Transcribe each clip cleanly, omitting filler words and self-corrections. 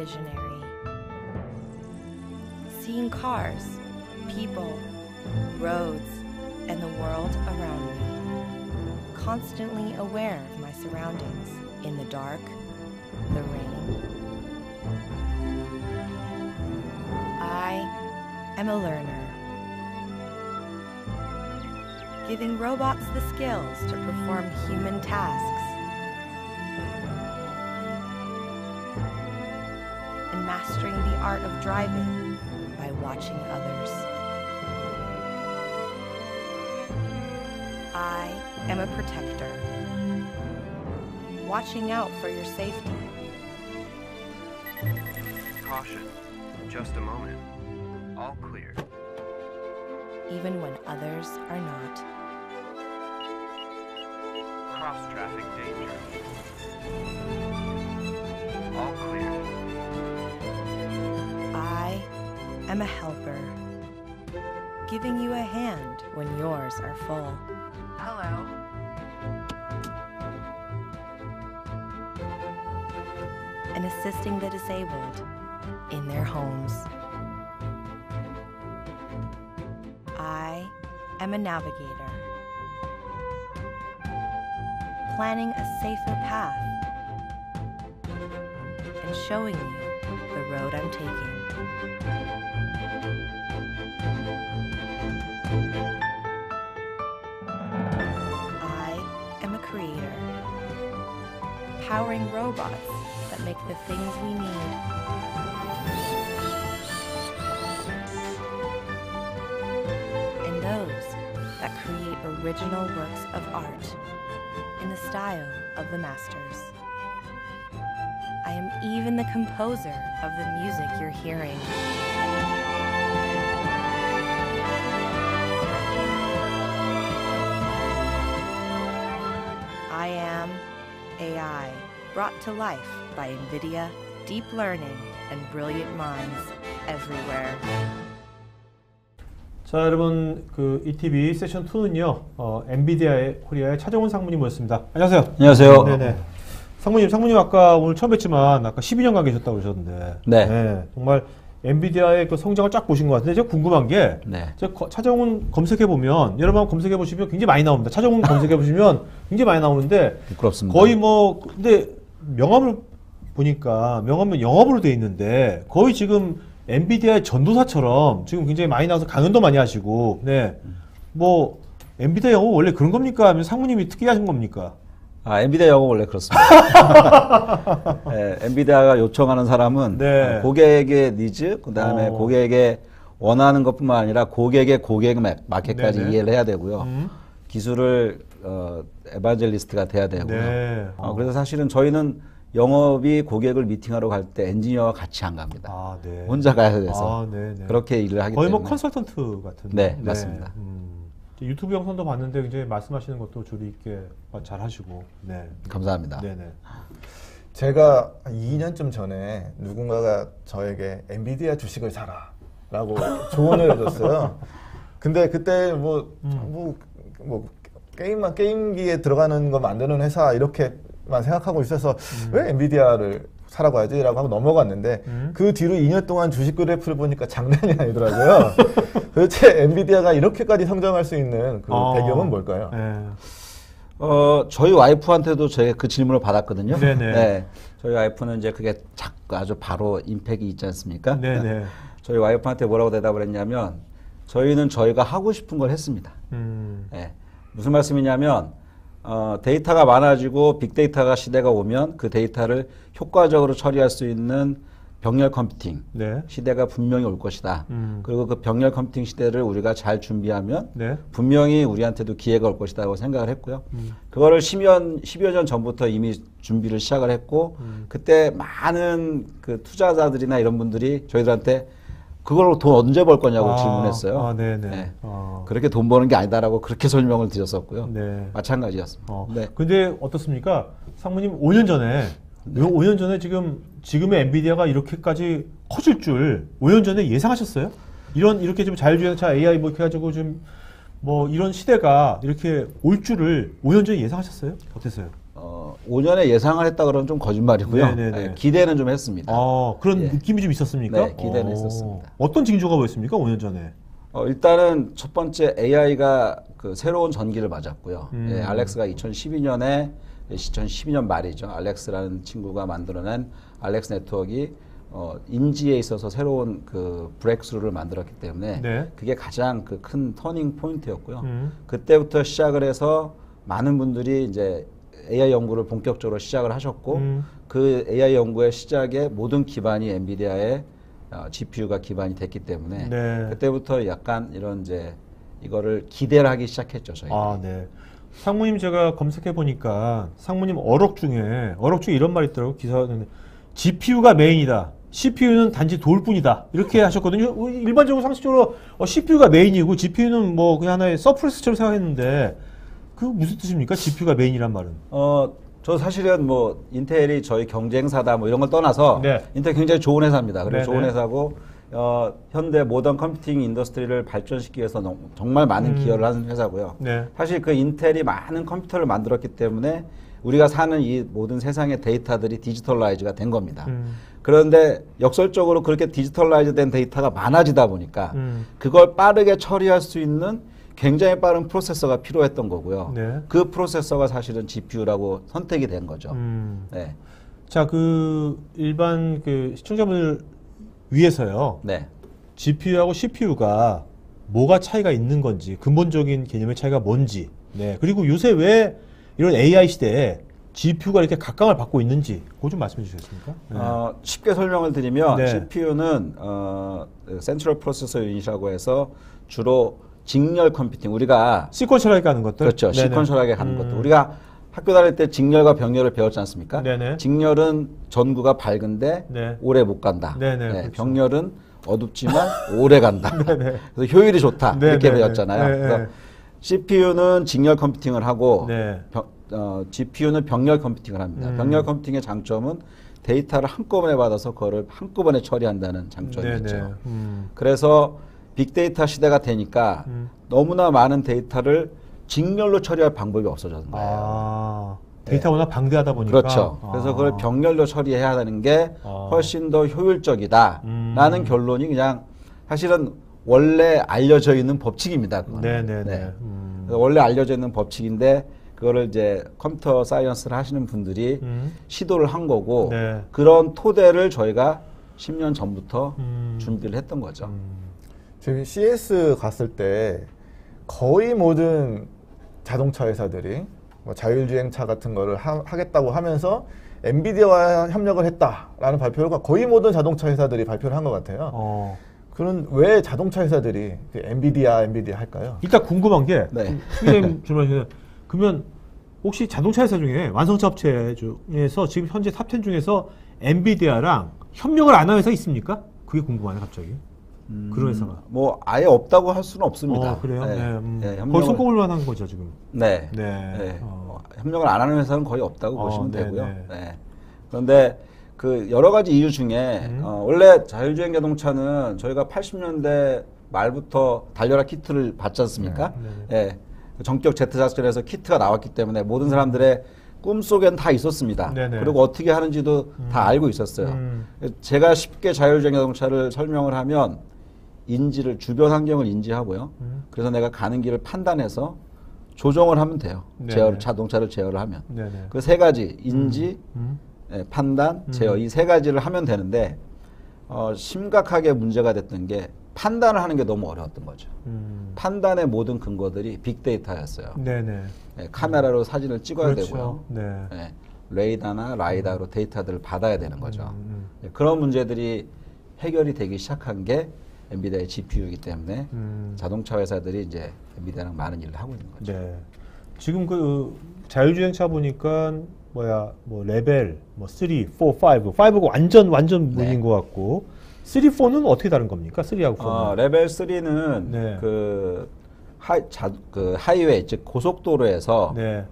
visionary. Seeing cars, people, roads, and the world around me. Constantly aware of my surroundings in the dark, the rain. I am a learner. Giving robots the skills to perform human tasks and mastering the art of driving by watching others. I am a protector, watching out for your safety. Caution, just a moment. All clear. Even when others are not. Cross-traffic danger. All clear. I am a helper, giving you a hand when yours are full. Hello. And assisting the disabled in their homes. I am a navigator, planning a safer path and showing you the road I'm taking. I am a creator, powering robots that make the things we need. And those that create original works of art in the style of the masters. I am even the composer of the music you're hearing. I am AI, brought to life by NVIDIA, deep learning, and brilliant minds everywhere. 자, 여러분, 그 ETV 세션 2는요, 엔비디아의 코리아의 차정훈 상무님 모셨습니다. 안녕하세요. 안녕하세요. 네네. 상무님 아까 오늘 처음 뵀지만 아까 12년간 계셨다고 그러셨는데, 네. 정말 엔비디아의 그 성장을 쫙 보신 것 같은데, 제가 궁금한 게, 네. 차정훈 검색해 보면 여러분 한번 검색해 보시면 굉장히 많이 나옵니다. 차정훈 검색해 보시면 굉장히 많이 나오는데, 부끄럽습니다. 거의 뭐 근데 명함을 보니까 명함은 영업으로 돼 있는데 거의 지금 엔비디아의 전도사처럼 지금 굉장히 많이 나와서 강연도 많이 하시고, 네, 뭐 엔비디아 영업 원래 그런 겁니까? 아니면 상무님이 특이하신 겁니까? 엔비디아 영업 원래 그렇습니다. 네, 엔비디아가 요청하는 사람은 네. 고객의 니즈, 그다음에 고객의 원하는 것뿐만 아니라 고객의 고객 마켓까지 네네. 이해를 해야 되고요. 기술을 에반젤리스트가 돼야 되고요. 네. 그래서 사실은 저희는 영업이 고객을 미팅하러 갈 때 엔지니어와 같이 안 갑니다. 아, 네. 혼자 가야 돼서 네네. 그렇게 일을 하기 거의 때문에 뭐 컨설턴트 같은. 네, 맞습니다. 유튜브 영상도 봤는데 굉장히 말씀하시는 것도 조리 있게 잘 하시고. 네. 감사합니다. 네네. 제가 2년쯤 전에 누군가가 저에게 엔비디아 주식을 사라 라고 조언을 해줬어요. 근데 그때 게임기에 들어가는 거 만드는 회사 이렇게만 생각하고 있어서 왜 엔비디아를 사라고 하지? 라고 하고 넘어갔는데 그 뒤로 2년 동안 주식 그래프를 보니까 장난이 아니더라고요. 도대체 엔비디아가 이렇게까지 성장할 수 있는 그 배경은 뭘까요? 네. 저희 와이프한테도 제가 그 질문을 받았거든요. 네네. 네. 저희 와이프는 이제 그게 아주 바로 임팩이 있지 않습니까? 네네. 저희 와이프한테 뭐라고 대답을 했냐면 저희는 저희가 하고 싶은 걸 했습니다. 네. 무슨 말씀이냐면 데이터가 많아지고 빅데이터가 시대가 오면 그 데이터를 효과적으로 처리할 수 있는 병렬 컴퓨팅 네. 시대가 분명히 올 것이다. 그리고 그 병렬 컴퓨팅 시대를 우리가 잘 준비하면 네. 분명히 우리한테도 기회가 올 것이라고 생각을 했고요. 그거를 10여 년 전부터 이미 준비를 시작을 했고 그때 많은 그 투자자들이나 이런 분들이 저희들한테 그걸로 돈 언제 벌 거냐고 질문했어요. 네네. 네. 그렇게 돈 버는 게 아니다라고 그렇게 설명을 드렸었고요. 네. 마찬가지였습니다. 네. 근데 어떻습니까? 상무님 5년 전에, 5년 전에 지금의 엔비디아가 이렇게까지 커질 줄 5년 전에 예상하셨어요? 이렇게 좀 자율주행차 AI 뭐 이렇게 해가지고 좀 뭐 이런 시대가 이렇게 올 줄을 5년 전에 예상하셨어요? 어땠어요? 5년에 예상을 했다 그러면 좀 거짓말이고요. 네네네. 예, 기대는 좀 했습니다. 그런 예. 느낌이 좀 있었습니까? 네, 기대는 했었습니다. 어떤 징조가 보였습니까? 5년 전에. 일단은 첫 번째 AI가 그 새로운 전기를 맞았고요. 음. 예, 알렉스가 2012년 말이죠. 알렉스라는 친구가 만들어낸 알렉스 네트워크가 인지에 있어서 새로운 그 브레이크스루를 만들었기 때문에 네. 그게 가장 그 큰 터닝 포인트였고요. 그때부터 시작을 해서 많은 분들이 이제 AI 연구를 본격적으로 시작을 하셨고 그 AI 연구의 시작에 모든 기반이 엔비디아의 GPU가 기반이 됐기 때문에 네. 그때부터 약간 이런 이제 이거를 기대를 하기 시작했죠, 저희. 네. 상무님 제가 검색해 보니까 상무님 어록 중에 이런 말이 있더라고 기사는 GPU가 메인이다. CPU는 단지 도울뿐이다. 이렇게 하셨거든요. 일반적으로 상식적으로 CPU가 메인이고 GPU는 뭐 그냥 하나의 서플레스처럼 생각했는데 그 무슨 뜻입니까? GPU가 메인이란 말은? 저 사실은 뭐 인텔이 저희 경쟁사다 뭐 이런 걸 떠나서 네. 인텔 굉장히 좋은 회사입니다. 그리고 네네. 좋은 회사고 현대 모던 컴퓨팅 인더스트리를 발전시키기 위해서 정말 많은 기여를 하는 회사고요. 네. 사실 그 인텔이 많은 컴퓨터를 만들었기 때문에 우리가 사는 이 모든 세상의 데이터들이 디지털라이즈가 된 겁니다. 그런데 역설적으로 그렇게 디지털라이즈 된 데이터가 많아지다 보니까 그걸 빠르게 처리할 수 있는 굉장히 빠른 프로세서가 필요했던 거고요. 네. 그 프로세서가 사실은 GPU라고 선택이 된 거죠. 네. 자, 그 일반 그 시청자분들 위해서요. 네. GPU하고 CPU가 뭐가 차이가 있는 건지, 근본적인 개념의 차이가 뭔지, 네. 그리고 요새 왜 이런 AI 시대에 GPU가 이렇게 각광을 받고 있는지, 그거 좀 말씀해 주시겠습니까? 네. 쉽게 설명을 드리면 네. CPU는 센트럴 프로세서 유닛이라고 해서 주로 직렬 컴퓨팅, 우리가 시퀀셜하게 가는 것들. 그렇죠. 네네. 시퀀셜하게 가는 것들. 우리가 학교 다닐 때 직렬과 병렬을 배웠지 않습니까? 네네. 직렬은 전구가 밝은데 네. 오래 못 간다. 네네, 네, 그렇죠. 병렬은 어둡지만 오래 간다. 네네. 그래서 효율이 좋다. 네네. 이렇게 배웠잖아요. 네네. 그래서 CPU는 직렬 컴퓨팅을 하고 네. GPU는 병렬 컴퓨팅을 합니다. 병렬 컴퓨팅의 장점은 데이터를 한꺼번에 받아서 그거를 한꺼번에 처리한다는 장점이 네네. 있죠. 그래서 빅데이터 시대가 되니까 음. 너무나 많은 데이터를 직렬로 처리할 방법이 없어졌는 거예요. 데이터가 워낙 방대하다 보니까. 그렇죠. 그래서 그걸 병렬로 처리해야 하는 게 훨씬 더 효율적이다라는 결론이 그냥 사실은 원래 알려져 있는 법칙입니다. 그거는. 네네네. 네. 그래서 원래 알려져 있는 법칙인데 그거를 이제 컴퓨터 사이언스를 하시는 분들이 시도를 한 거고 네. 그런 토대를 저희가 10년 전부터 준비를 했던 거죠. 지금 CS 갔을 때 거의 모든 자동차 회사들이 뭐 자율주행차 같은 거를 하겠다고 하면서 엔비디아와 협력을 했다라는 발표가 거의 모든 자동차 회사들이 발표를 한 것 같아요. 그런 왜 자동차 회사들이 그 엔비디아 할까요? 일단 궁금한 게, 네. 선생님 질문하시는 그러면 혹시 자동차 회사 중에 완성차 업체 중에서 지금 현재 탑10 중에서 엔비디아랑 협력을 안 하는 회사 있습니까? 그게 궁금하네 갑자기. 그런 회사가. 뭐 아예 없다고 할 수는 없습니다. 그래요? 네. 네. 네, 거의 손꼽을 만한 거죠 지금. 네. 네. 네. 협력을 안 하는 회사는 거의 없다고 보시면 네, 되고요. 네. 네. 그런데 그 여러 가지 이유 중에 원래 자율주행 자동차는 저희가 80년대 말부터 달려라 키트를 받지 않습니까? 예. 정격 제트 작전에서 키트가 나왔기 때문에 모든 사람들의 꿈속엔 다 있었습니다. 네네. 그리고 어떻게 하는지도 다 알고 있었어요. 제가 쉽게 자율주행 자동차를 설명을 하면 주변 환경을 인지하고요. 그래서 내가 가는 길을 판단해서 조정을 하면 돼요. 네네. 자동차를 제어를 하면. 네네. 그 세 가지, 인지, 판단, 제어, 이 세 가지를 하면 되는데, 심각하게 문제가 됐던 게 판단을 하는 게 너무 어려웠던 거죠. 판단의 모든 근거들이 빅데이터였어요. 네네. 카메라로 사진을 찍어야 그렇죠. 되고요. 네. 레이더나 라이다로 데이터들을 받아야 되는 거죠. 그런 문제들이 해결이 되기 시작한 게 엔비디아의 GPU이기 때문에 자동차 회사들이 이제 엔비디아랑 많은 일을 하고 있는 거죠. 네. 지금 그 자율주행차 보니까 뭐 레벨 3, 4, 5. 5가 완전 문인 것 같고 3, 4는 어떻게 다른 겁니까? 3하고 4는? 레벨 3는 네. 그 하이웨이 즉 고속도로에서 네.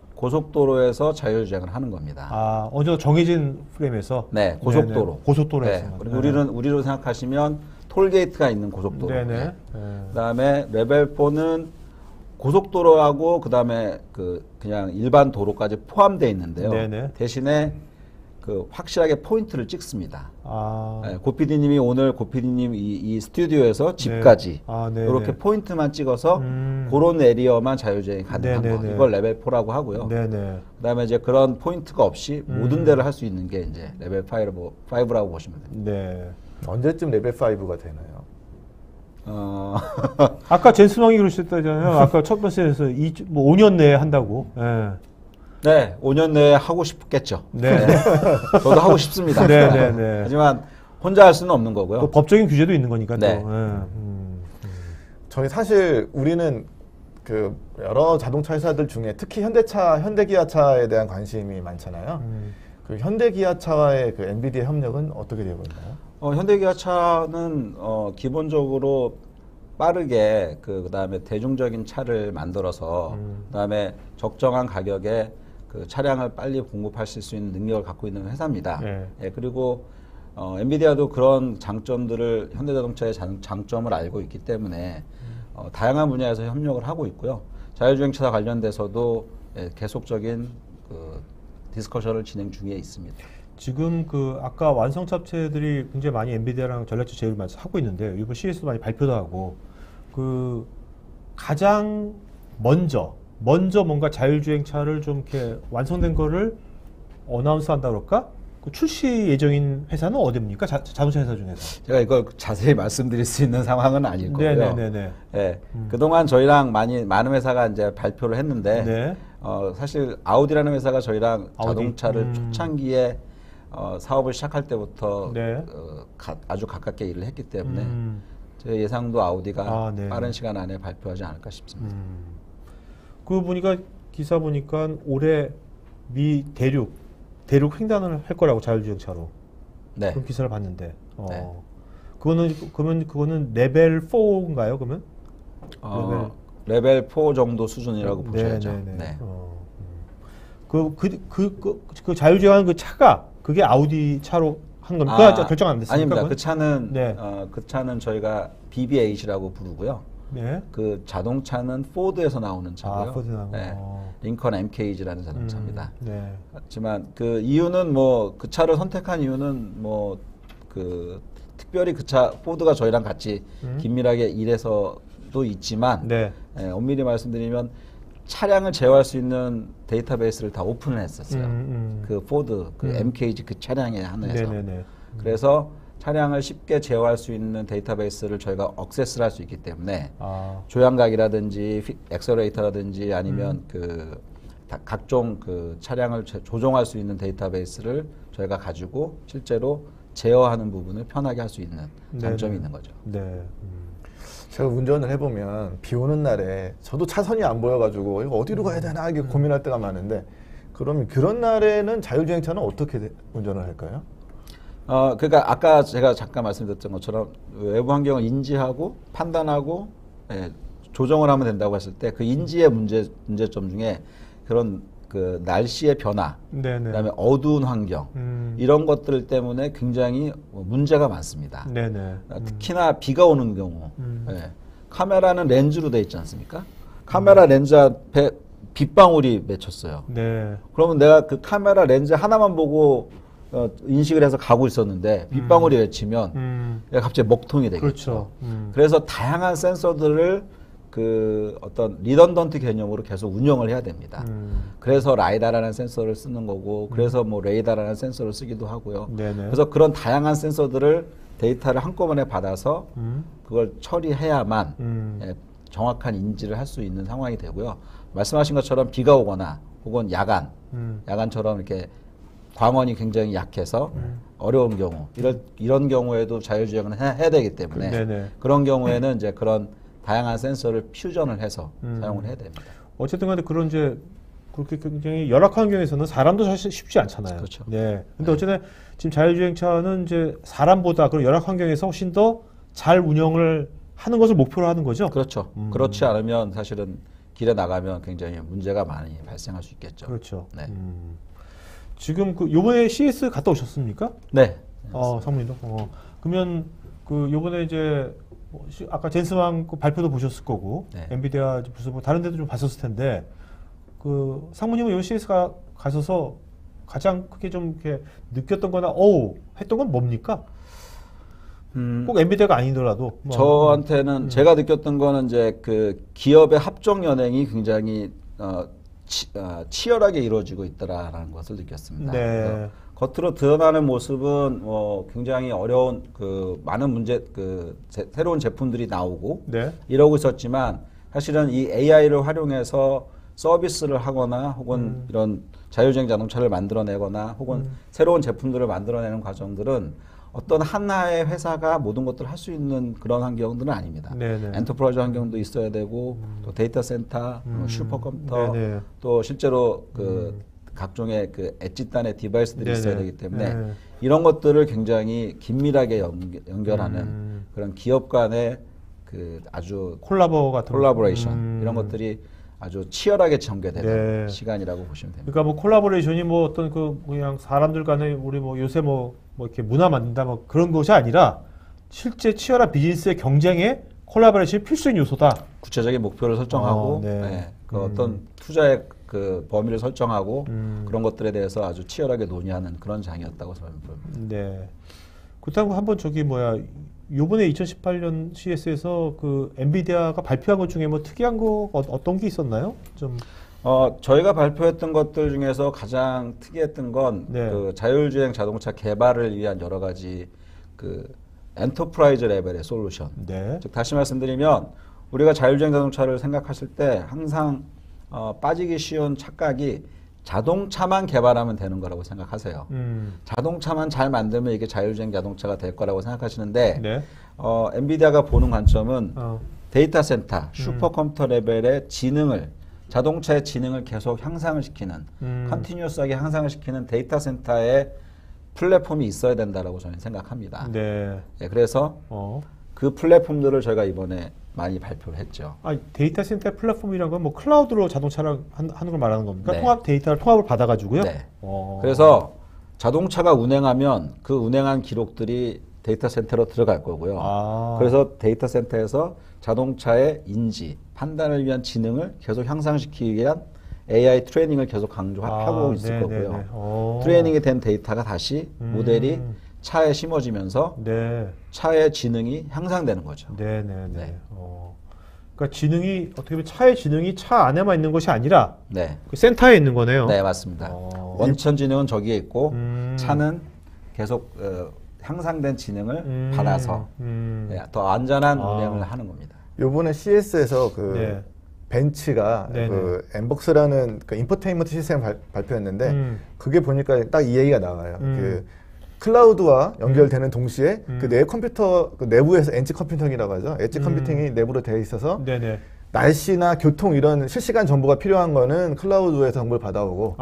자율주행을 하는 겁니다. 어느 정도 정해진 프레임에서? 네, 고속도로. 네네. 고속도로에서. 네. 그리고 우리로 생각하시면 톨게이트가 있는 고속도로. 네네. 네. 그다음에 레벨 4는 고속도로하고 그다음에 그냥 일반 도로까지 포함되어 있는데요. 네네. 대신에 확실하게 포인트를 찍습니다. 아, 네, 고PD님이 오늘 고PD님 이 스튜디오에서 집까지 네네. 이렇게 포인트만 찍어서 그런 에리어만 자율주행이 가능한 거. 네네네. 이걸 레벨 4라고 하고요. 네네. 그다음에 이제 그런 포인트가 없이 모든 데를 할 수 있는 게 이제 레벨 5라고 보시면 됩니다. 네. 언제쯤 레벨 5가 되나요? 아까 젠스망이 그러셨다잖아요. 아까 첫 번째에서 5년 내에 한다고. 예. 네, 5년 내에 하고 싶겠죠. 네. 저도 하고 싶습니다. 네네네. 하지만 혼자 할 수는 없는 거고요. 또 법적인 규제도 있는 거니까 또. 네. 예. 저희 사실 우리는 그 여러 자동차 회사들 중에 특히 현대차, 현대기아차에 대한 관심이 많잖아요. 그 현대기아차와의 그 엔비디아 협력은 어떻게 되고 있나요? 현대기아차는 기본적으로 빠르게 그다음에 대중적인 차를 만들어서 그다음에 적정한 가격에 그 차량을 빨리 공급하실 수 있는 능력을 갖고 있는 회사입니다. 네. 예, 그리고 엔비디아도 그런 장점들을 현대자동차의 장점을 알고 있기 때문에 다양한 분야에서 협력을 하고 있고요. 자율주행차 관련돼서도 계속적인 그 디스커션을 진행 중에 있습니다. 지금 아까 완성 잡체들이 굉장히 많이 엔비디아랑 전략적 제휴를 많이 하고 있는데 이번 CES도 많이 발표도 하고 가장 먼저 뭔가 자율주행차를 좀 이렇게 완성된 거를 어나운스 한다 그럴까? 출시 예정인 회사는 어디입니까? 자동차 회사 중에서. 제가 이걸 자세히 말씀드릴 수 있는 상황은 아닐 거고요. 네네네. 예, 그동안 저희랑 많은 회사가 이제 발표를 했는데, 네. 사실 아우디라는 회사가 저희랑 아우디. 자동차를 초창기에 사업을 시작할 때부터 네. 아주 가깝게 일을 했기 때문에 제 예상도 아우디가 네. 빠른 시간 안에 발표하지 않을까 싶습니다. 보니까 기사 보니까 올해 미 대륙 횡단을 할 거라고 자율주행차로. 네. 그런 기사를 봤는데. 네. 그거는 레벨 4인가요? 그러면? 레벨 4 정도 수준이라고 보셔야죠. 네네네. 네. 그 자율주행하는 그 차가 그게 아우디 차로 한 겁니까? 결정 안 됐습니까? 아닙니다. 그건? 그 차는 네. 그 차는 저희가 BB8이라고 부르고요. 네. 그 자동차는 포드에서 나오는 차고요. 포드 나온 거. 네. 링컨 MKG라는 자동차입니다. 네. 하지만 그 이유는 그 차를 선택한 이유는 특별히 그 차 포드가 저희랑 같이 긴밀하게 일해서도 있지만 네. 엄밀히 말씀드리면 차량을 제어할 수 있는 데이터베이스를 다 오픈을 했었어요. 그 포드, MKG 그 차량에 한해서. 네네네. 그래서 차량을 쉽게 제어할 수 있는 데이터베이스를 저희가 억세스를 할 수 있기 때문에 조향각이라든지 엑셀레이터라든지 아니면 각종 차량을 조종할 수 있는 데이터베이스를 저희가 가지고 실제로 제어하는 부분을 편하게 할 수 있는 장점이 있는 거죠. 네. 제가 운전을 해보면 비 오는 날에 저도 차선이 안 보여가지고 이거 어디로 가야 되나 이게 고민할 때가 많은데 그러면 그런 날에는 자율주행차는 어떻게 운전을 할까요? 그러니까 아까 제가 잠깐 말씀드렸던 것처럼 외부 환경을 인지하고 판단하고 조정을 하면 된다고 했을 때 그 인지의 문제점 중에 그런 날씨의 변화, 네네. 그다음에 어두운 환경 이런 것들 때문에 굉장히 문제가 많습니다. 네네. 특히나 비가 오는 경우, 카메라는 렌즈로 돼 있지 않습니까? 카메라 렌즈 앞에 빗방울이 맺혔어요. 네. 그러면 내가 그 카메라 렌즈 하나만 보고 인식을 해서 가고 있었는데 빗방울이 맺히면 내가 갑자기 먹통이 되겠죠. 그렇죠. 그래서 다양한 센서들을 어떤 리던던트 개념으로 계속 운영을 해야 됩니다. 그래서 라이다라는 센서를 쓰는 거고, 그래서 레이다라는 센서를 쓰기도 하고요. 네네. 그래서 그런 다양한 센서들을 데이터를 한꺼번에 받아서 그걸 처리해야만 정확한 인지를 할 수 있는 상황이 되고요. 말씀하신 것처럼 비가 오거나 혹은 야간처럼 이렇게 광원이 굉장히 약해서 어려운 경우, 이런 경우에도 자율주행을 해야 되기 때문에 네네. 그런 경우에는 이제 그런 다양한 센서를 퓨전을 해서 사용을 해야 됩니다. 어쨌든 간에 그렇게 굉장히 열악한 환경에서는 사람도 사실 쉽지 않잖아요. 그렇죠. 네. 근데 어쨌든 지금 자율주행차는 이제 사람보다 그런 열악 환경에서 훨씬 더 잘 운영을 하는 것을 목표로 하는 거죠. 그렇죠. 그렇지 않으면 사실은 길에 나가면 굉장히 문제가 많이 발생할 수 있겠죠. 그렇죠. 네. 지금 요번에 CS 갔다 오셨습니까? 네. 사모님도. 그러면 요번에 이제 아까 젠슨왕 그 발표도 보셨을 거고 네. 엔비디아 무슨 뭐 다른 데도 좀 봤었을 텐데 그 상무님은 여기 CES가 가셔서 가장 크게 좀 이렇게 느꼈던 거나 했던 건 뭡니까? 꼭 엔비디아가 아니더라도 뭐. 저한테는 제가 느꼈던 거는 이제 그 기업의 합종 연행이 굉장히 치열하게 이루어지고 있다라는 것을 느꼈습니다. 네. 그래서 겉으로 드러나는 모습은 굉장히 어려운 그 많은 문제 새로운 제품들이 나오고 네. 이러고 있었지만 사실은 이 AI를 활용해서 서비스를 하거나 혹은 이런 자율주행 자동차를 만들어내거나 혹은 새로운 제품들을 만들어내는 과정들은 어떤 하나의 회사가 모든 것들을 할 수 있는 그런 환경들은 아닙니다. 네네. 엔터프라이즈 환경도 있어야 되고 또 데이터 센터, 슈퍼컴퓨터, 네네. 또 실제로 그 각종의 그 엣지단의 디바이스들이 네네. 있어야 되기 때문에 네. 이런 것들을 굉장히 긴밀하게 연결하는 그런 기업 간의 그 아주 콜라보 같은 콜라보레이션 이런 것들이 아주 치열하게 전개되는 네. 시간이라고 보시면 됩니다. 그러니까 뭐 콜라보레이션이 뭐 어떤 그 그냥 사람들 간에 우리 뭐 요새 뭐 이렇게 문화 만든다 뭐 그런 것이 아니라 실제 치열한 비즈니스의 경쟁에 콜라보레이션이 필수인 요소다. 구체적인 목표를 설정하고 네. 그 어떤 투자의 그 범위를 설정하고 그런 것들에 대해서 아주 치열하게 논의하는 그런 장이었다고 저는 봅니다. 네. 그렇다고 한번 요번에 2018년 CES에서 그 엔비디아가 발표한 것 중에 뭐 특이한 거 어떤 게 있었나요? 좀. 저희가 발표했던 것들 중에서 가장 특이했던 건 네. 그 자율주행 자동차 개발을 위한 여러 가지 그 엔터프라이즈 레벨의 솔루션. 네. 즉 다시 말씀드리면 우리가 자율주행 자동차를 생각하실 때 항상 빠지기 쉬운 착각이 자동차만 개발하면 되는 거라고 생각하세요. 자동차만 잘 만들면 이게 자율주행 자동차가 될 거라고 생각하시는데 네. 엔비디아가 보는 관점은 데이터 센터, 슈퍼컴퓨터 레벨의 자동차의 지능을 계속 향상을 시키는 컨티뉴어스하게 향상을 시키는 데이터 센터의 플랫폼이 있어야 된다라고 저는 생각합니다. 네. 네, 그래서 그 플랫폼들을 저희가 이번에 많이 발표를 했죠. 데이터 센터 플랫폼이란 건 뭐 클라우드로 자동차를 하는 걸 말하는 겁니까? 네. 데이터를 통합을 받아가지고요? 네. 그래서 자동차가 운행하면 그 운행한 기록들이 데이터 센터로 들어갈 거고요. 그래서 데이터 센터에서 자동차의 인지, 판단을 위한 지능을 계속 향상시키기 위한 AI 트레이닝을 계속 강조하고 있을 거고요. 트레이닝이 된 데이터가 다시 모델이 차에 심어지면서 차의 지능이 향상되는 거죠. 네네네. 네. 그러니까 지능이 어떻게 보면 차의 지능이 차 안에만 있는 것이 아니라 네. 그 센터에 있는 거네요. 네, 맞습니다. 원천 지능은 저기에 있고 차는 계속 향상된 지능을 받아서 더 안전한 운행을 하는 겁니다. 요번에 CES에서 네. 벤츠가 그 엠벅스라는 그 인포테인먼트 시스템을 발표했는데 그게 보니까 딱 이 얘기가 나와요. 그 클라우드와 연결되는 동시에 그 내 컴퓨터 그 내부에서 엣지 컴퓨팅이라고 하죠. 엣지 컴퓨팅이 내부로 되어 있어서 날씨나 교통 이런 실시간 정보가 필요한 거는 클라우드에서 정보를 받아오고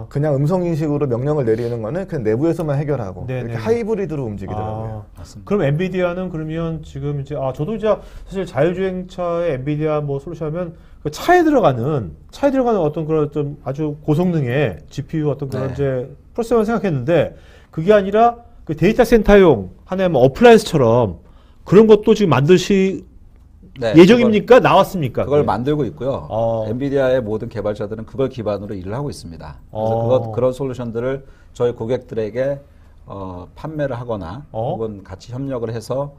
그냥 음성 인식으로 명령을 내리는 거는 그냥 내부에서만 해결하고 이렇게 하이브리드로 움직이더라고요. 그럼 엔비디아는 그러면 지금 이제 저도 이제 사실 자율주행차의 엔비디아 뭐 솔루션하면 그 차에 들어가는 어떤 그런 좀 아주 고성능의 GPU 어떤 그런 이제 프로세서만 생각했는데 그게 아니라 그 데이터 센터용 하나의 뭐 어플라이언스처럼 그런 것도 지금 예정입니까? 나왔습니까? 그걸 만들고 있고요. 엔비디아의 모든 개발자들은 그걸 기반으로 일을 하고 있습니다. 그래서 그런 솔루션들을 저희 고객들에게 판매를 하거나 혹은 같이 협력을 해서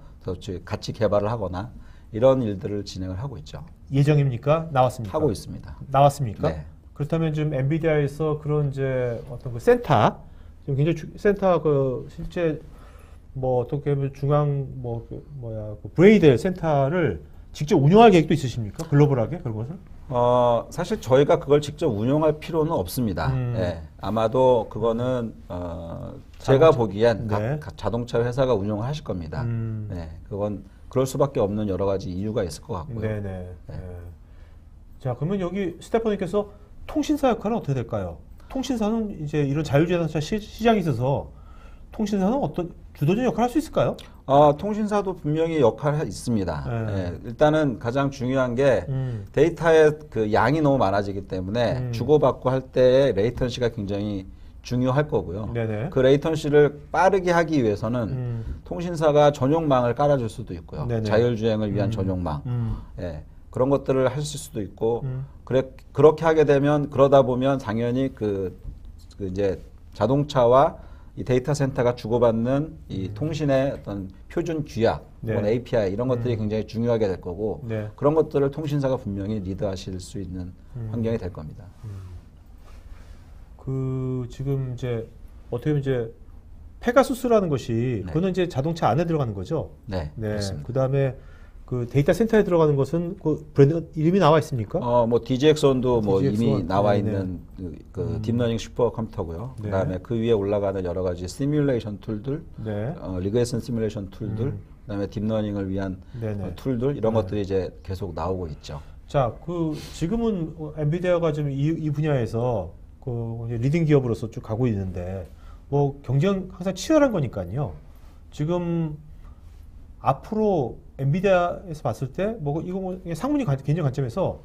같이 개발을 하거나 이런 일들을 진행을 하고 있죠. 예정입니까? 나왔습니까? 하고 있습니다. 나왔습니까? 네. 그렇다면 지금 엔비디아에서 그런 이제 어떤 그 센터, 지금 굉장히 센터 그 실제 뭐 어떻게 보면 중앙 그 브레이드 센터를 직접 운영할 계획도 있으십니까? 글로벌하게 그런 것을? 사실 저희가 그걸 직접 운영할 필요는 없습니다. 예, 아마도 그거는 제가 보기엔 각 자동차 회사가 운영을 하실 겁니다. 네, 그건 그럴 수밖에 없는 여러 가지 이유가 있을 것 같고요. 네네. 네. 자, 그러면 여기 스테퍼님께서 통신사 역할은 어떻게 될까요? 통신사는 이제 이런 자율주행차 시장에 있어서 통신사는 어떤 주도적인 역할을 할 수 있을까요? 통신사도 분명히 역할이 있습니다. 네, 일단은 가장 중요한 게 데이터의 그 양이 너무 많아지기 때문에 주고받고 할 때의 레이턴시가 굉장히 중요할 거고요. 네네. 그 레이턴시를 빠르게 하기 위해서는 통신사가 전용망을 깔아줄 수도 있고요. 네네. 자율주행을 위한 전용망. 예, 그런 것들을 하실 수도 있고 그렇게 하게 되면 그러다 보면 당연히 그 이제 자동차와 이 데이터 센터가 주고받는 이 통신의 어떤 표준 규약, 네. 혹은 API 이런 것들이 굉장히 중요하게 될 거고 네. 그런 것들을 통신사가 분명히 리드하실 수 있는 환경이 될 겁니다. 그 지금 이제 어떻게 보면 이제 페가수스라는 것이 네. 그거는 이제 자동차 안에 들어가는 거죠. 네, 그렇습니다. 그다음에 그 데이터 센터에 들어가는 것은 그 브랜드 이름이 나와 있습니까? 뭐 DGX1도 뭐 DGX1, 이미 나와 네네. 있는 그 딥러닝 슈퍼컴퓨터고요. 네. 그다음에 그 위에 올라가는 여러 가지 시뮬레이션 툴들, 네. 리그레션 시뮬레이션 툴들, 그다음에 딥러닝을 위한 네네. 툴들 이런 네. 것들이 이제 계속 나오고 있죠. 자, 그 지금은 엔비디아가 지금 이 분야에서 그 이제 리딩 기업으로서 쭉 가고 있는데 뭐 경쟁 항상 치열한 거니까요. 지금 앞으로 엔비디아에서 봤을 때 뭐 이거 뭐 상문이 개인적 관점에서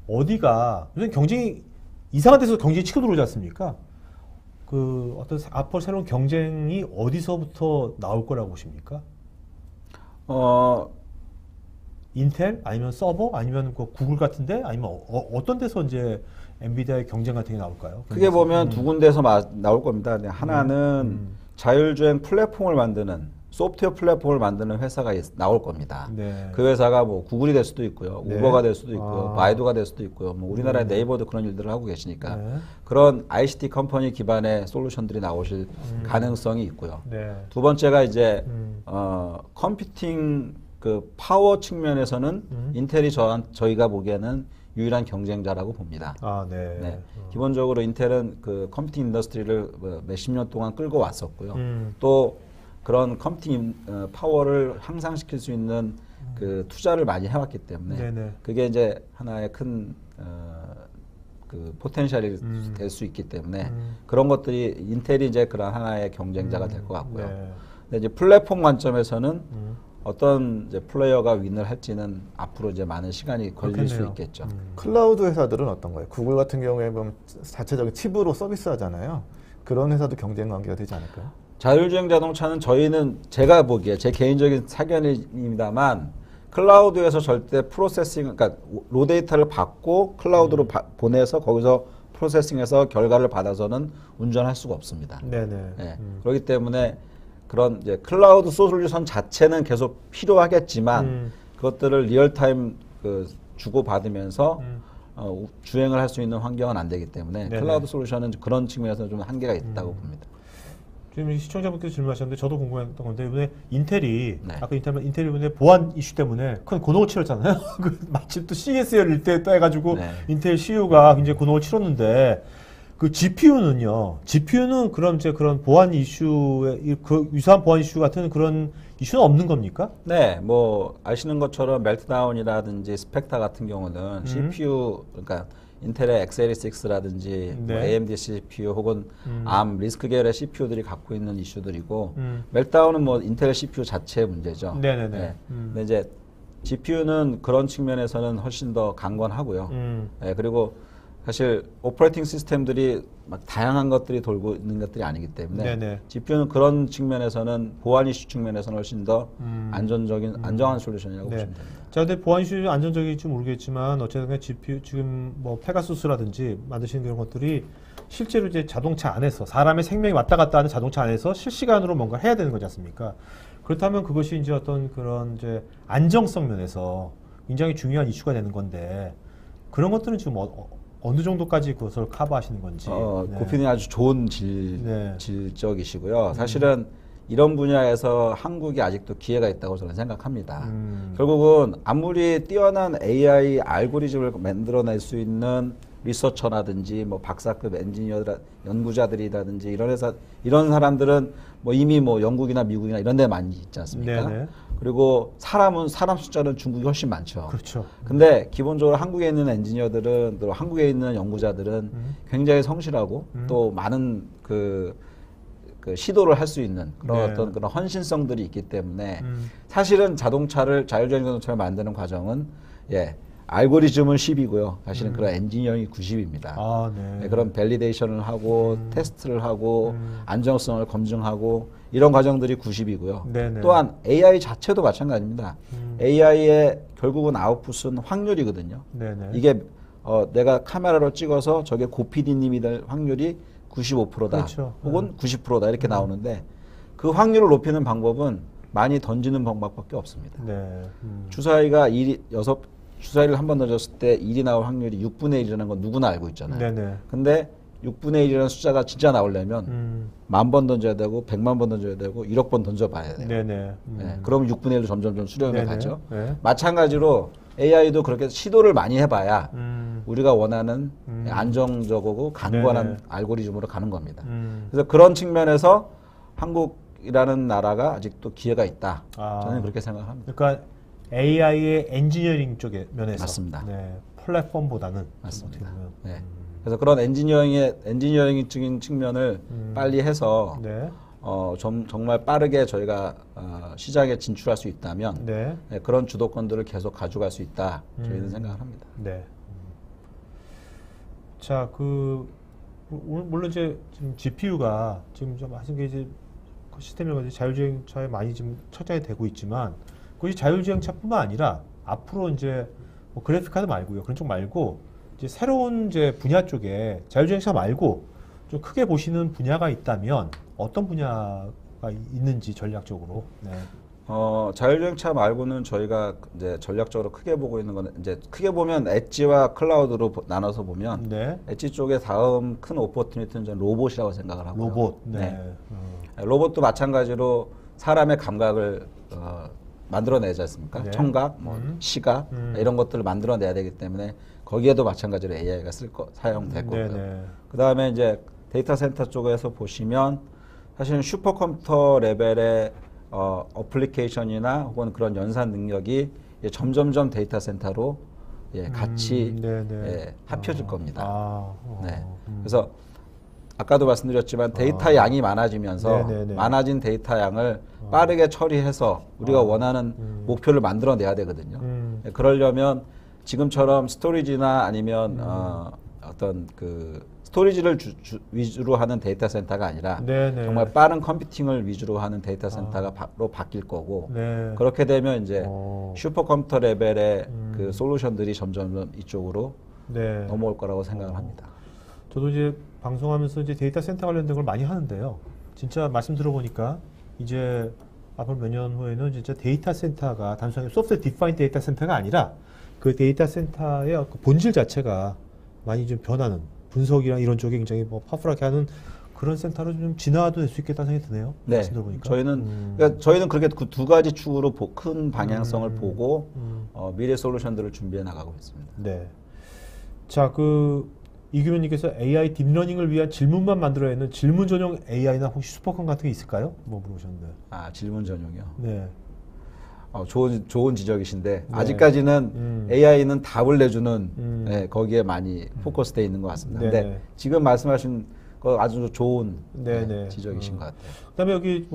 어디가 요즘 경쟁이 이상한 데서 경쟁이 치고 들어오지 않습니까? 그 어떤 앞으로 새로운 경쟁이 어디서부터 나올 거라고 보십니까? 인텔 아니면 서버 아니면 그 구글 같은데 아니면 어떤 데서 이제 엔비디아의 경쟁 같은 게 나올까요? 크게 보면 두 군데서 나올 겁니다. 근데 하나는 자율주행 플랫폼을 만드는 소프트웨어 플랫폼을 만드는 회사가 나올 겁니다. 네. 그 회사가 뭐 구글이 될 수도 있고요, 네. 우버가 될 수도 있고요, 아. 바이두가 될 수도 있고요. 뭐 우리나라의 네이버도 그런 일들을 하고 계시니까 네. 그런 ICT 컴퍼니 기반의 솔루션들이 나오실 가능성이 있고요. 네. 두 번째가 이제 컴퓨팅 그 파워 측면에서는 인텔이 저희가 보기에는 유일한 경쟁자라고 봅니다. 아, 네. 네. 기본적으로 인텔은 그 컴퓨팅 인더스트리를 몇십 년 동안 끌고 왔었고요. 또 그런 컴퓨팅 파워를 향상시킬 수 있는 그 투자를 많이 해왔기 때문에 네네. 그게 이제 하나의 큰 그 포텐셜이 될 수 있기 때문에 그런 것들이 인텔이 이제 그런 하나의 경쟁자가 될 것 같고요. 네. 근데 이제 플랫폼 관점에서는 어떤 이제 플레이어가 윈을 할지는 앞으로 이제 많은 시간이 걸릴 수 그렇겠네요. 있겠죠. 클라우드 회사들은 어떤 거예요? 구글 같은 경우에 보면 자체적인 칩으로 서비스하잖아요. 그런 회사도 경쟁 관계가 되지 않을까요? 자율주행 자동차는 저희는 제가 보기에 제 개인적인 사견입니다만 클라우드에서 절대 프로세싱, 그러니까 로 데이터를 받고 클라우드로 보내서 거기서 프로세싱해서 결과를 받아서는 운전할 수가 없습니다. 네네. 네. 그렇기 때문에 그런 이제 클라우드 솔루션 자체는 계속 필요하겠지만 그것들을 리얼타임 그 주고 받으면서 주행을 할 수 있는 환경은 안 되기 때문에 네네. 클라우드 솔루션은 그런 측면에서 좀 한계가 있다고 봅니다. 지금 시청자분께서 질문하셨는데 저도 궁금했던 건데 이번에 인텔이 네. 아까 인텔이 이번에 보안 이슈 때문에 큰 곤혹을 치렀잖아요. 그 마침 또 CES 열릴 때 또 해가지고 네. 인텔 CEO가 굉장히 곤혹을 치렀는데 그 GPU는요. GPU는 그럼 이제 그런 보안 이슈에 그 유사한 보안 이슈 같은 그런 이슈는 없는 겁니까? 네, 뭐 아시는 것처럼 멜트다운이라든지 스펙타 같은 경우는 CPU 그러니까 인텔의 x86라든지 뭐 네. AMD CPU 혹은 ARM 리스크 계열의 CPU들이 갖고 있는 이슈들이고 멜트다운은 뭐 인텔 CPU 자체의 문제죠. 네네네. 네. 근데 이제 GPU는 그런 측면에서는 훨씬 더 강건하고요. 네, 그리고 사실 오퍼레이팅 시스템들이 막 다양한 것들이 돌고 있는 것들이 아니기 때문에 네네. GPU는 그런 측면에서는 보안 이슈 측면에서는 훨씬 더 안정한 솔루션이라고 네. 보시면 됩니다. 자, 근데 보안 이슈 안전적일지 모르겠지만 어쨌든 GPU 지금 뭐 페가수스라든지 만드시는 그런 것들이 실제로 이제 자동차 안에서 사람의 생명이 왔다 갔다 하는 자동차 안에서 실시간으로 뭔가 해야 되는 거지 않습니까? 그렇다면 그것이 이제 어떤 그런 이제 안정성 면에서 굉장히 중요한 이슈가 되는 건데 그런 것들은 지금 어느 정도까지 그것을 커버하시는 건지. 네. 고핀이 아주 좋은 네. 질적이시고요. 사실은 이런 분야에서 한국이 아직도 기회가 있다고 저는 생각합니다. 결국은 아무리 뛰어난 AI 알고리즘을 만들어낼 수 있는 리서처라든지 뭐 박사급 연구자들이라든지 이런 사람들은 뭐 이미 뭐 영국이나 미국이나 이런 데 많이 있지 않습니까? 네네. 그리고 사람 숫자는 중국이 훨씬 많죠. 그렇죠. 근데 기본적으로 한국에 있는 엔지니어들은 또 한국에 있는 연구자들은 굉장히 성실하고 또 많은 그 시도를 할 수 있는 그런 네. 어떤 그런 헌신성들이 있기 때문에 사실은 자율주행 자동차를 만드는 과정은 알고리즘은 10이고요. 사실은 그런 엔지니어링이 90입니다. 아, 네. 네, 그런 밸리데이션을 하고 테스트를 하고 안정성을 검증하고 이런 과정들이 90이고요. 네네. 또한 AI 자체도 마찬가지입니다. AI의 결국은 아웃풋은 확률이거든요. 네네. 이게 내가 카메라로 찍어서 저게 고PD님이 될 확률이 95%다. 그렇죠. 혹은 90%다 이렇게 나오는데 그 확률을 높이는 방법은 많이 던지는 방법밖에 없습니다. 네. 주사위가 주사위를 한 번 던졌을 때 1이 나올 확률이 6분의 1이라는 건 누구나 알고 있잖아요. 네네. 근데 6분의 1이라는 숫자가 진짜 나오려면 10,000번 던져야 되고 100만 번 던져야 되고 1억 번 던져봐야 돼요. 네네. 네, 그럼 6분의 1로 점점점 수렴해 네네. 가죠. 네. 마찬가지로 AI도 그렇게 시도를 많이 해봐야 우리가 원하는 안정적이고 간과한 네네. 알고리즘으로 가는 겁니다. 그래서 그런 측면에서 한국이라는 나라가 아직도 기회가 있다. 아. 저는 그렇게 생각합니다. 그러니까 AI의 엔지니어링 쪽의 면에서 맞습니다. 네. 플랫폼보다는 맞습니다. 어떻게 보면. 네. 그래서 그런 엔지니어링적인 측면을 빨리 해서 네. 정말 빠르게 저희가 시장에 진출할 수 있다면 네. 네, 그런 주도권들을 계속 가져갈 수 있다. 저희는 생각을 합니다. 네. 자, 물론 이제 지금 GPU가 지금 좀 하신 게 이제 그 시스템이 자율주행차에 많이 지금 처장이 되고 있지만 그것이 자율주행차뿐만 아니라 앞으로 이제 뭐 그래픽 카드 말고요. 그런 쪽 말고 이제 새로운 이제 분야 쪽에 자율주행차 말고 좀 크게 보시는 분야가 있다면 어떤 분야가 있는지 전략적으로. 네. 자율주행차 말고는 저희가 이제 전략적으로 크게 보고 있는 거는 이제 크게 보면 엣지와 클라우드로 나눠서 보면 네. 엣지 쪽에 다음 큰 오퍼튜니티는 저는 로봇이라고 생각을 하고요. 로봇. 네. 로봇도 마찬가지로 사람의 감각을 만들어내지 않습니까? 네. 청각, 시각 이런 것들을 만들어내야 되기 때문에 거기에도 마찬가지로 AI가 사용될 거고요. 네네. 그 다음에 이제 데이터 센터 쪽에서 보시면 사실은 슈퍼컴퓨터 레벨의 어플리케이션이나 혹은 그런 연산 능력이 점점점 데이터 센터로 같이 합쳐질 겁니다. 네. 그래서 아까도 말씀드렸지만 데이터 양이 많아지면서 네네네. 많아진 데이터 양을 빠르게 처리해서 우리가 원하는 목표를 만들어내야 되거든요. 그러려면 지금처럼 스토리지나 아니면 어떤 그 스토리지를 위주로 하는 데이터 센터가 아니라 네네. 정말 빠른 컴퓨팅을 위주로 하는 데이터 센터가 로 바뀔 거고 네. 그렇게 되면 이제 슈퍼컴퓨터 레벨의 그 솔루션들이 점점 이쪽으로 네. 넘어올 거라고 생각을 합니다. 저도 이제 방송하면서 이제 데이터 센터 관련된 걸 많이 하는데요. 진짜 말씀 들어보니까 이제 앞으로 몇 년 후에는 진짜 데이터 센터가 단순하게 소프트웨어 디파인 데이터 센터가 아니라 그 데이터 센터의 그 본질 자체가 많이 좀 변하는 분석이랑 이런 쪽에 굉장히 뭐 파워풀하게 하는 그런 센터로 좀 진화도 될 수 있겠다는 생각이 드네요. 네, 말씀 들어보니까. 그러니까 저희는 그렇게 그 두 가지 축으로 큰 방향성을 보고 미래 솔루션들을 준비해 나가고 있습니다. 네. 자, 이규민님께서 AI 딥러닝을 위한 질문만 만들어야 하는 질문 전용 AI나 혹시 슈퍼컴 같은 게 있을까요? 뭐 물어보셨는데. 질문 전용이요. 네. 좋은 지적이신데 네. 아직까지는 AI는 답을 내주는 거기에 많이 포커스되어 있는 것 같습니다. 네네. 근데 지금 말씀하신 거 아주 좋은 네네. 지적이신 것 같아요. 그다음에 여기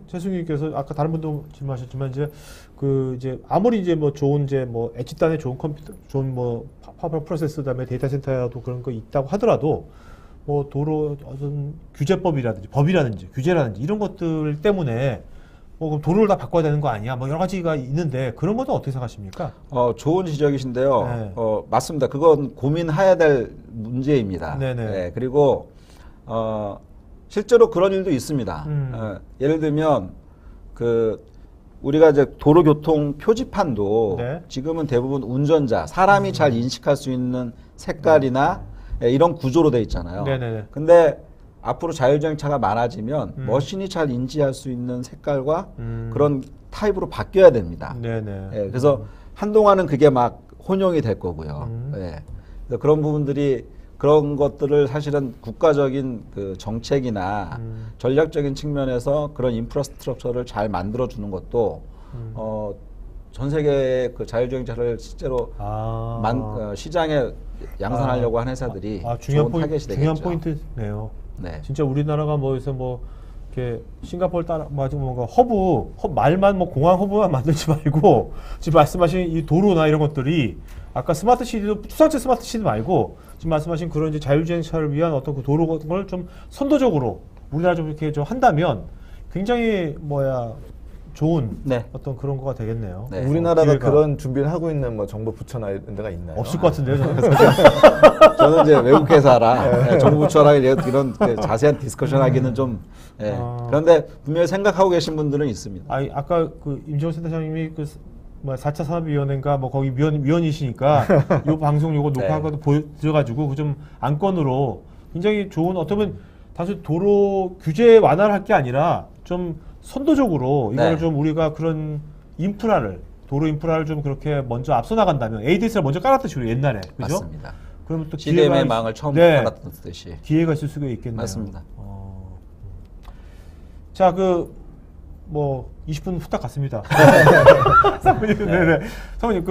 최승규께서 아까 다른 분도 질문하셨지만 이제 아무리 이제 뭐 좋은 이제 뭐 엣지단의 좋은 컴퓨터, 좋은 뭐 파워 프로세서 그다음에 데이터 센터도 그런 거 있다고 하더라도 뭐 도로 어떤 규제법이라든지 법이라든지 규제라든지 이런 것들 때문에 그럼 도로를 다 바꿔야 되는 거 아니야? 뭐 여러 가지가 있는데 그런 것도 어떻게 생각하십니까? 좋은 지적이신데요. 네. 맞습니다. 그건 고민해야 될 문제입니다. 네네. 네, 그리고 실제로 그런 일도 있습니다. 예를 들면 우리가 이제 도로교통 표지판도 네. 지금은 대부분 운전자, 사람이 잘 인식할 수 있는 색깔이나 이런 구조로 돼 있잖아요. 네네네. 근데 앞으로 자율주행차가 많아지면 머신이 잘 인지할 수 있는 색깔과 그런 타입으로 바뀌어야 됩니다. 네네. 그래서 한동안은 그게 막 혼용이 될 거고요. 그래서 그런 부분들이 그런 것들을 사실은 국가적인 그 정책이나 전략적인 측면에서 그런 인프라스트럭처를 잘 만들어주는 것도 전 세계의 그 자율주행차를 실제로 시장에 양산하려고 하는 회사들이 좋은 타겟이 되겠죠. 중요한 포인트네요. 네. 진짜 우리나라가 이렇게 싱가포르 따라 뭔가 말만 공항 허브만 만들지 말고 지금 말씀하신 이 도로나 이런 것들이 아까 스마트 시티도 투상체 스마트 시티 말고 지금 말씀하신 그런 이제 자율주행차를 위한 어떤 그 도로 같은 걸 좀 선도적으로 우리나라 좀 이렇게 좀 한다면 굉장히 좋은 네. 어떤 그런 거가 되겠네요. 네. 우리나라가 기회가 그런 준비를 하고 있는 뭐 정부 부처나 이런 데가 있나요? 없을 것 같은데요. 저는. 저는 이제 외국 회사라 정부 부처랑 이런 그 자세한 디스커션 하기는 좀 그런데 분명히 생각하고 계신 분들은 있습니다. 아까 그 임정호 센터장님이 그 4차 산업위원회인가 거기 위원이시니까 요 방송 요거 녹화한 것도 보여드려가지고 그 좀 안건으로 굉장히 좋은 어쩌면 단순히 도로 규제 완화를 할 게 아니라 좀 선도적으로 이걸 좀 우리가 그런 도로 인프라를 좀 그렇게 먼저 앞서 나간다면 ADS를 먼저 깔았듯이 우리 옛날에 그죠? 맞습니다. 그러면 또 CDM의 망을 처음 깔았듯이 기회가 있을 수가 있겠네요. 맞습니다. 자, 20분 후딱 갔습니다. 네네. 사모님,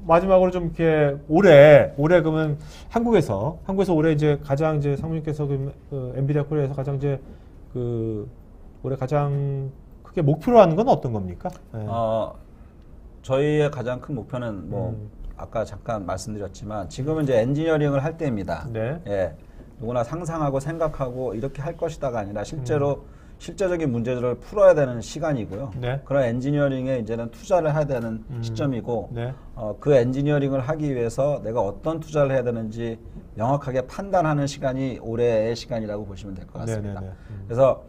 마지막으로 좀 이렇게 올해 그러면 한국에서 올해 이제 가장 이제 사모님께서 엔비디아 코리아에서 가장 이제 올해 가장 크게 목표로 하는 건 어떤 겁니까? 네. 저희의 가장 큰 목표는 아까 잠깐 말씀드렸지만 지금은 이제 엔지니어링을 할 때입니다. 네. 예. 누구나 상상하고 생각하고 이렇게 할 것이다가 아니라 실제적인 문제들을 풀어야 되는 시간이고요. 네. 그런 엔지니어링에 이제는 투자를 해야 되는 시점이고 네. 그 엔지니어링을 하기 위해서 내가 어떤 투자를 해야 되는지 명확하게 판단하는 시간이 올해의 시간이라고 보시면 될 것 같습니다. 그래서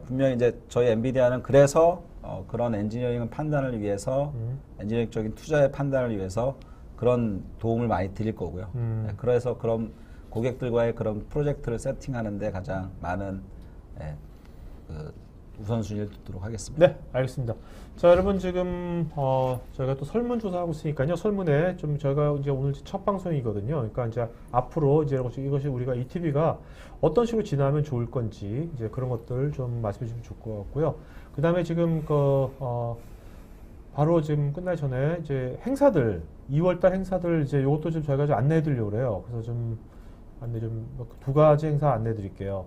분명히 이제 저희 엔비디아는 그래서 그런 엔지니어링 판단을 위해서 엔지니어링적인 투자의 판단을 위해서 그런 도움을 많이 드릴 거고요. 네, 그래서 그런 고객들과의 그런 프로젝트를 세팅하는데 가장 많은 우선순위를 두도록 하겠습니다. 네, 알겠습니다. 자, 여러분 지금 저희가 또 설문조사하고 있으니까요. 설문에 좀 저희가 이제 오늘 첫 방송이거든요. 그러니까 이제 앞으로 이제 이것이 우리가 이 TV가 어떤 식으로 진행하면 좋을 건지 이제 그런 것들 좀 말씀해 주시면 좋을 것 같고요. 그 다음에 지금 바로 지금 끝나기 전에 이제 행사들 2월달 행사들 이제 이것도 좀 저희가 좀 안내해 드리려고 그래요. 그래서 좀 안내 좀 두 가지 행사 안내해 드릴게요.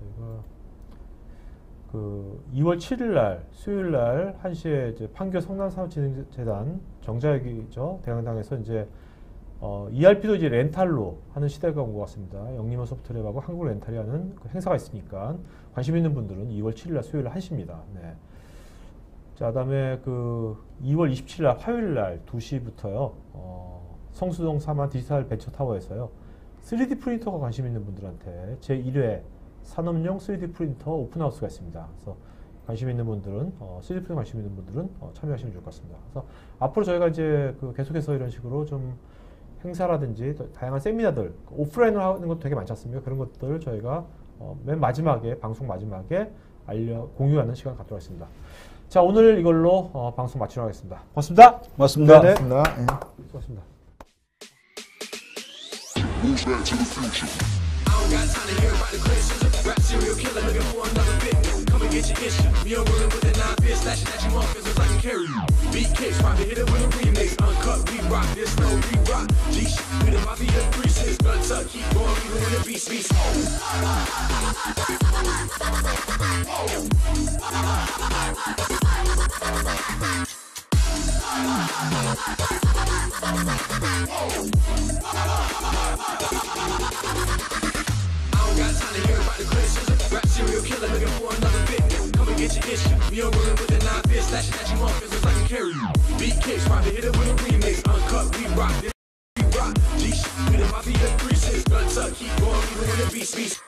저희가 2월 7일 날 수요일 날 1시에 이제 판교 성남산업진흥재단 정자역이죠. 대강당에서 이제 ERP도 이제 렌탈로 하는 시대가 온 것 같습니다. 영리머 소프트랩하고 한국 렌탈이 하는 그 행사가 있으니까 관심 있는 분들은 2월 7일 날 수요일 날 1시입니다. 네. 자, 그다음에 2월 27일 날 화요일 날 2시부터요. 성수동 사마 디지털 벤처타워에서요. 3D 프린터가 관심 있는 분들한테 제1회 산업용 3D 프린터 오픈하우스가 있습니다. 그래서 관심 있는 분들은 3D 프린터 관심 있는 분들은 참여하시면 좋을 것 같습니다. 그래서 앞으로 저희가 이제 계속해서 이런 식으로 좀 행사라든지 다양한 세미나들 오프라인으로 하는 것도 되게 많지 않습니까? 그런 것들 저희가 맨 마지막에 방송 마지막에 공유하는 시간 갖도록 하겠습니다. 자, 오늘 이걸로 방송 마치도록 하겠습니다. 고맙습니다. 고맙습니다. 네네. 고맙습니다. 수고하셨습니다. Move back to the future. I don't got time to hear about the criticism. Rap serial killer looking for another victim. Come and get your issue. Me on rolling with the 9-5 slashing at you motherfuckers like I can carry you. Beat kicks, probably hit it with a remix. Uncut, we rock this slow, we rock. G-shit, we the mafia 3-6. Gun tuck, keep going, even when the beast. Serial killer looking for another victim. Come and get your issue. Me on rolling with the 9-5 slashing at you motherfuckers like I can carry you. Beat kicks, probably hit it with a remix. Uncut, we rock this, we rock. G-shit, we the mafia 3-6. Gun tuck, keep going, even when the beast.